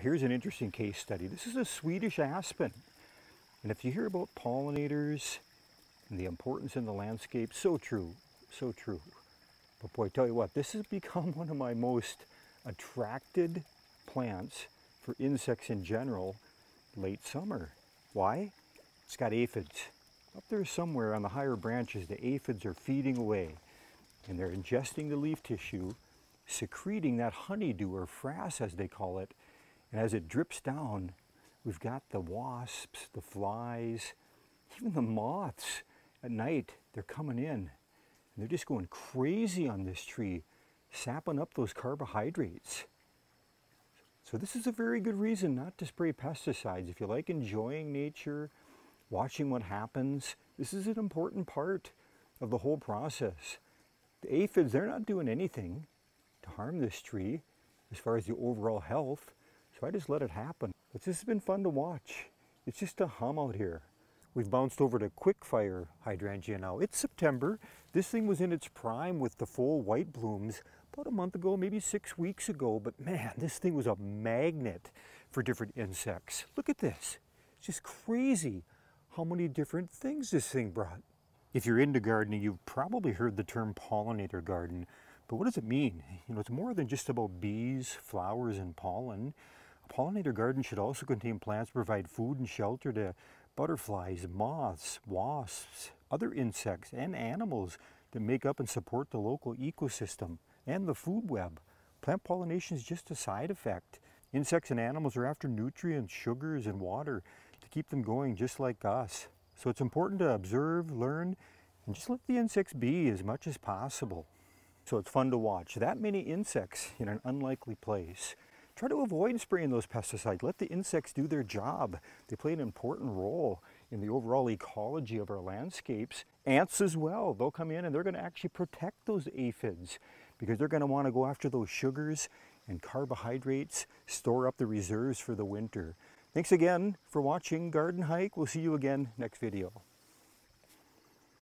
here's an interesting case study. This is a Swedish aspen. And if you hear about pollinators and the importance in the landscape, so true, so true. But boy, I tell you what, this has become one of my most attracted plants for insects in general late summer. Why? It's got aphids. Up there somewhere on the higher branches, the aphids are feeding away and they're ingesting the leaf tissue, secreting that honeydew or frass as they call it. And as it drips down, we've got the wasps, the flies, even the moths. At night, they're coming in and they're just going crazy on this tree, sapping up those carbohydrates. So this is a very good reason not to spray pesticides. If you like enjoying nature, watching what happens, this is an important part of the whole process. The aphids, they're not doing anything to harm this tree as far as the overall health, so I just let it happen. But this has been fun to watch. It's just a hum out here. We've bounced over to quickfire hydrangea now. It's September. This thing was in its prime with the full white blooms about a month ago, maybe 6 weeks ago, but man, this thing was a magnet for different insects. Look at this. It's just crazy how many different things this thing brought. If you're into gardening, you've probably heard the term pollinator garden, but what does it mean? You know, it's more than just about bees, flowers, and pollen. A pollinator garden should also contain plants to provide food and shelter to butterflies, moths, wasps, other insects, and animals that make up and support the local ecosystem and the food web. Plant pollination is just a side effect. Insects and animals are after nutrients, sugars, and water to keep them going just like us. So it's important to observe, learn, and just let the insects be as much as possible. So it's fun to watch. That many insects in an unlikely place. Try to avoid spraying those pesticides. Let the insects do their job. They play an important role in the overall ecology of our landscapes. Ants as well. They'll come in and they're going to actually protect those aphids because they're going to want to go after those sugars and carbohydrates, store up the reserves for the winter. Thanks again for watching Garden Hike. We'll see you again next video.